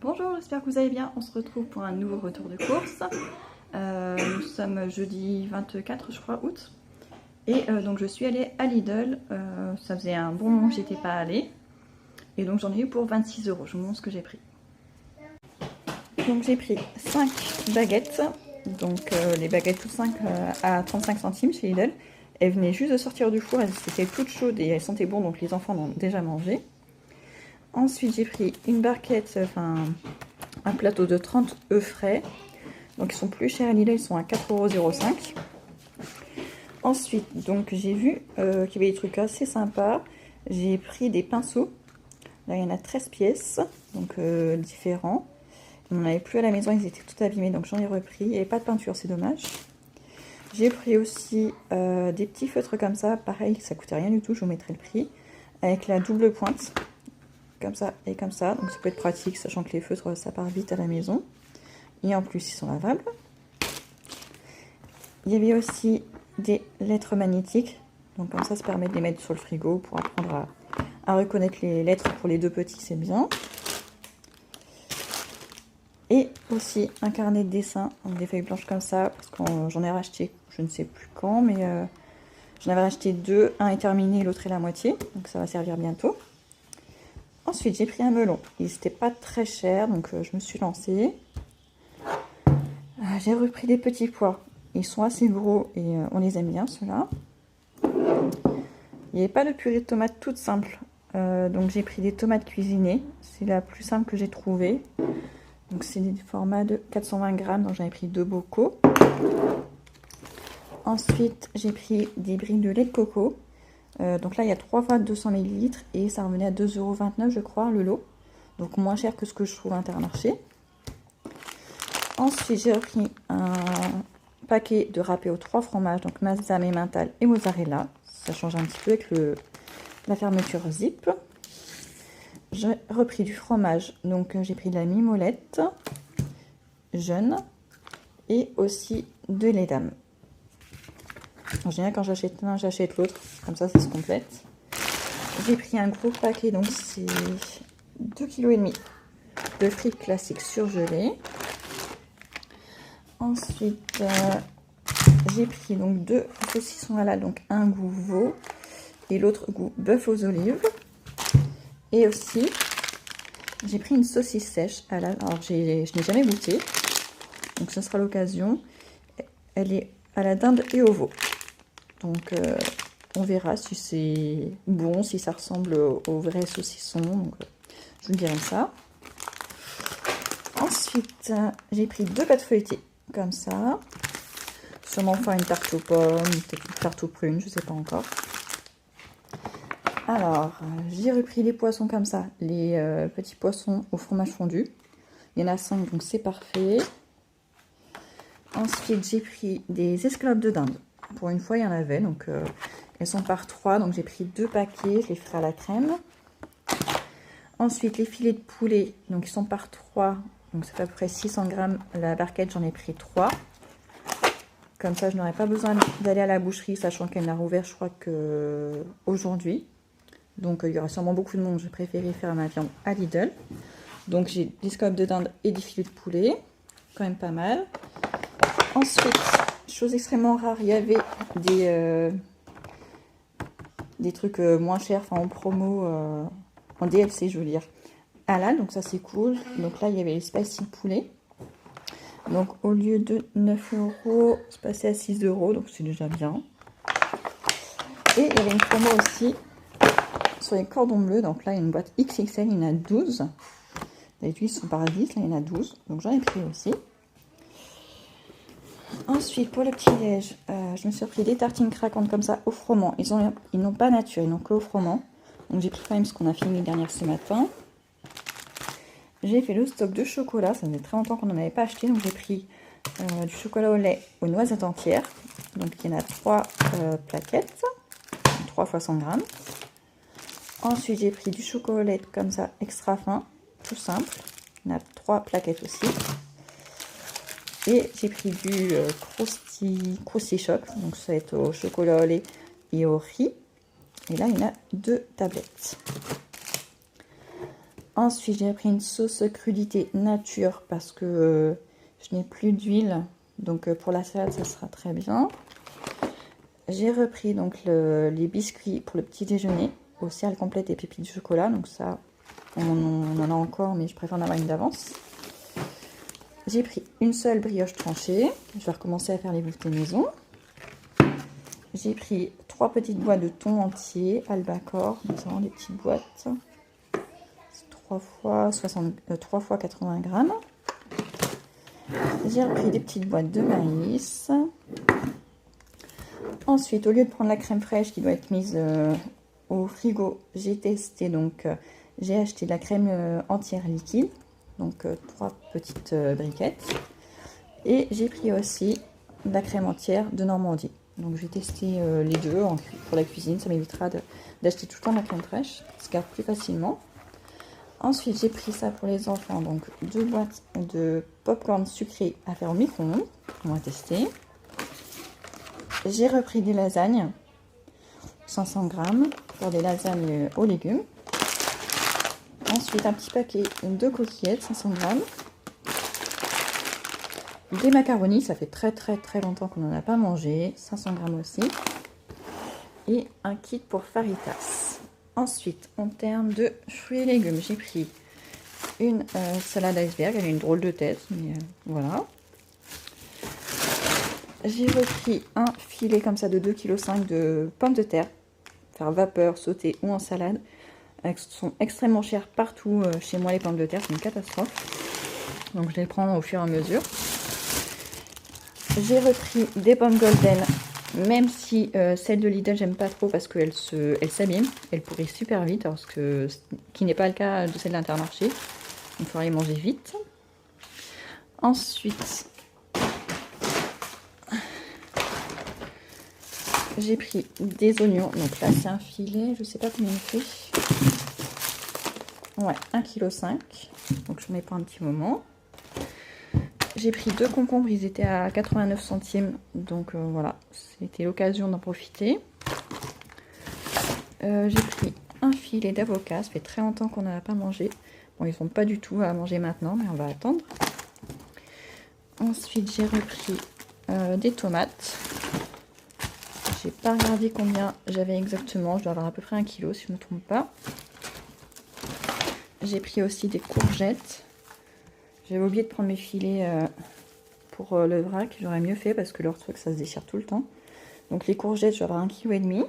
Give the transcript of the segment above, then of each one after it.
Bonjour, j'espère que vous allez bien. On se retrouve pour un nouveau retour de course. Nous sommes jeudi 24, je crois, août. Et donc je suis allée à Lidl. Ça faisait un bon moment que j'étais pas allée. Et donc j'en ai eu pour 26 €. Je vous montre ce que j'ai pris. Donc j'ai pris 5 baguettes. Donc les baguettes toutes 5 à 35 centimes chez Lidl. Elles venaient juste de sortir du four. Elles étaient toutes chaudes et elles sentaient bon. Donc les enfants l'ont déjà mangé. Ensuite, j'ai pris une barquette, un plateau de 30 œufs frais. Donc, ils sont plus chers à Lidl, ils sont à 4,05 €. Ensuite, donc j'ai vu qu'il y avait des trucs assez sympas. J'ai pris des pinceaux. Là, il y en a 13 pièces, donc différents. On n'en avait plus à la maison, ils étaient tout abîmés, donc j'en ai repris. Il n'y avait pas de peinture, c'est dommage. J'ai pris aussi des petits feutres comme ça. Pareil, ça coûtait rien du tout, je vous mettrai le prix. Avec la double pointe. Comme ça et comme ça, donc ça peut être pratique, sachant que les feutres ça part vite à la maison, et en plus ils sont lavables. Il y avait aussi des lettres magnétiques, donc comme ça permet de les mettre sur le frigo pour apprendre à reconnaître les lettres pour les deux petits, c'est bien. Et aussi un carnet de dessin, donc des feuilles blanches comme ça, parce que j'en ai racheté, je ne sais plus quand, mais j'en avais racheté deux, un est terminé, l'autre est la moitié, donc ça va servir bientôt. Ensuite, j'ai pris un melon. Il n'était pas très cher, donc je me suis lancée. J'ai repris des petits pois. Ils sont assez gros et on les aime bien, ceux-là. Il n'y avait pas de purée de tomates toute simple. Donc j'ai pris des tomates cuisinées. C'est la plus simple que j'ai trouvée. Donc c'est des formats de 420 grammes, donc j'en ai pris 2 bocaux. Ensuite, j'ai pris des brins de lait de coco. Donc là il y a 3 fois 200 ml et ça revenait à 2,29 € je crois le lot, donc moins cher que ce que je trouve à Intermarché. Ensuite j'ai repris un paquet de râpé aux 3 fromages, donc Masame, Emmental et mozzarella, ça change un petit peu avec la fermeture zip. J'ai repris du fromage, donc j'ai pris de la mimolette jeune et aussi de lait d'âme. En général, quand j'achète l'un, j'achète l'autre. Comme ça se complète. J'ai pris un gros paquet, donc c'est 2,5 kg de frites classiques surgelées. Ensuite, j'ai pris donc 2 saucissons halal, donc un goût veau et l'autre goût bœuf aux olives. Et aussi, j'ai pris une saucisse sèche halal. Alors, je n'ai jamais goûté, donc ce sera l'occasion. Elle est à la dinde et au veau. Donc on verra si c'est bon, si ça ressemble au vrai saucisson. Donc, je vous dirai ça. Ensuite, j'ai pris 2 pâtes feuilletées, comme ça. Sûrement faire une tarte aux pommes, peut-être une tarte aux prunes, je ne sais pas encore. Alors, j'ai repris les poissons comme ça, les petits poissons au fromage fondu. Il y en a 5, donc c'est parfait. Ensuite, j'ai pris des escalopes de dinde. Pour une fois, il y en avait, donc elles sont par 3, donc j'ai pris 2 paquets, je les ferai à la crème. Ensuite, les filets de poulet, donc ils sont par 3, donc ça fait à peu près 600 grammes la barquette, j'en ai pris 3. Comme ça, je n'aurai pas besoin d'aller à la boucherie, sachant qu'elle n'a rouvert, je crois, qu'aujourd'hui. Donc il y aura sûrement beaucoup de monde, j'ai préféré faire ma viande à Lidl. Donc j'ai des escalopes de dinde et des filets de poulet, quand même pas mal. Ensuite, chose extrêmement rare, il y avait des trucs moins chers, enfin en promo, en DLC je veux dire, halal, donc ça c'est cool. Donc là il y avait les spicy poulet, donc au lieu de 9 €, c'est passé à 6 €, donc c'est déjà bien. Et il y avait une promo aussi sur les cordons bleus, donc là il y a une boîte XXL, il y en a 12. D'habitude ils sont par 10, là il y en a 12, donc j'en ai pris aussi. Ensuite, pour le petit-déj, je me suis pris des tartines craquantes comme ça au froment. Ils n'ont pas nature, ils n'ont que au froment. Donc j'ai pris quand même ce qu'on a filmé dernière ce matin. J'ai fait le stock de chocolat, ça faisait très longtemps qu'on n'en avait pas acheté. Donc j'ai pris du chocolat au lait aux noisettes entières. Donc il y en a 3 plaquettes, 3 fois 100 grammes. Ensuite j'ai pris du chocolat au lait comme ça, extra fin, tout simple. Il y en a 3 plaquettes aussi. Et j'ai pris du Krusty Choc, donc ça va être au chocolat au lait et au riz. Et là, il y en a 2 tablettes. Ensuite, j'ai pris une sauce crudité nature parce que je n'ai plus d'huile. Donc pour la salade, ça sera très bien. J'ai repris donc les biscuits pour le petit déjeuner au céréales complètes et pépites de chocolat. Donc ça, on en a encore, mais je préfère en avoir une d'avance. J'ai pris une seule brioche tranchée. Je vais recommencer à faire les bouffées maison. J'ai pris 3 petites boîtes de thon entier, Albacor, donc c'est vraiment des petites boîtes. 3 fois 80 grammes. J'ai repris des petites boîtes de maïs. Ensuite, au lieu de prendre la crème fraîche qui doit être mise au frigo, j'ai testé, donc j'ai acheté de la crème entière liquide, donc 3 petites briquettes. Et j'ai pris aussi de la crème entière de Normandie. Donc j'ai testé les deux pour la cuisine, ça m'évitera d'acheter tout le temps de la crème fraîche, ça se garde plus facilement. Ensuite j'ai pris ça pour les enfants, donc 2 boîtes de popcorn sucré à faire au micro-ondes, on va tester. J'ai repris des lasagnes, 500 grammes, pour des lasagnes aux légumes. Ensuite un petit paquet de coquillettes, 500 grammes. Des macaronis, ça fait très longtemps qu'on n'en a pas mangé, 500 grammes aussi. Et un kit pour faritas. Ensuite, en termes de fruits et légumes, j'ai pris une salade iceberg, elle a une drôle de tête, mais voilà. J'ai repris un filet comme ça de 2,5 kg de pommes de terre, faire vapeur, sauter ou en salade. Elles sont extrêmement chères partout chez moi, les pommes de terre, c'est une catastrophe. Donc je les prends au fur et à mesure. J'ai repris des pommes golden, même si celle de Lidl j'aime pas trop parce qu'elle s'abîme, elle pourrit super vite, alors qui n'est pas le cas de celle d'Intermarché. Il faudra les manger vite. Ensuite, j'ai pris des oignons, donc là c'est un filet, je sais pas combien il fait. Ouais, 1,5 kg, donc je mets pas un petit moment. J'ai pris 2 concombres, ils étaient à 89 centimes, donc voilà, c'était l'occasion d'en profiter. J'ai pris un filet d'avocat, ça fait très longtemps qu'on n'en a pas mangé. Bon, ils sont pas du tout à manger maintenant, mais on va attendre. Ensuite, j'ai repris des tomates. J'ai pas regardé combien j'avais exactement, je dois avoir à peu près 1 kg si je ne me trompe pas. J'ai pris aussi des courgettes. J'avais oublié de prendre mes filets pour le vrac, j'aurais mieux fait parce que leur truc ça se déchire tout le temps. Donc les courgettes, je vais avoir 1,5 kg.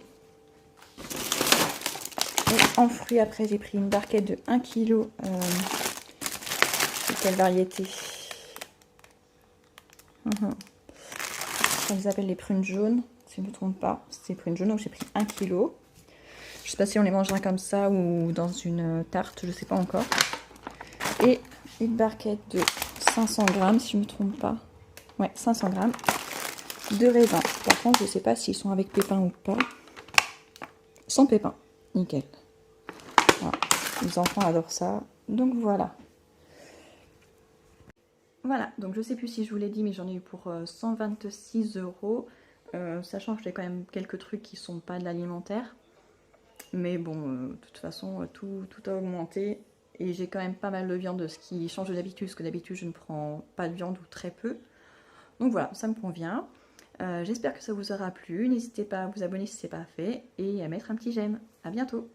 Et en fruits, après, j'ai pris une barquette de 1 kg. C'est quelle variété? Ça les appelle les prunes jaunes, si je ne me trompe pas. C'est prunes jaunes, donc j'ai pris 1 kg. Je sais pas si on les mangera comme ça ou dans une tarte, je sais pas encore. Et une barquette de 500 grammes, si je ne me trompe pas. Ouais, 500 grammes de raisins. Par contre, je sais pas s'ils sont avec pépins ou pas. Sans pépins, nickel. Voilà. Les enfants adorent ça, donc voilà. Voilà, donc je sais plus si je vous l'ai dit, mais j'en ai eu pour 126 €. Sachant que j'ai quand même quelques trucs qui sont pas de l'alimentaire. Mais bon, de toute façon, tout a augmenté. Et j'ai quand même pas mal de viande, ce qui change d'habitude, parce que d'habitude je ne prends pas de viande ou très peu. Donc voilà, ça me convient. J'espère que ça vous aura plu. N'hésitez pas à vous abonner si ce n'est pas fait et à mettre un petit j'aime. À bientôt!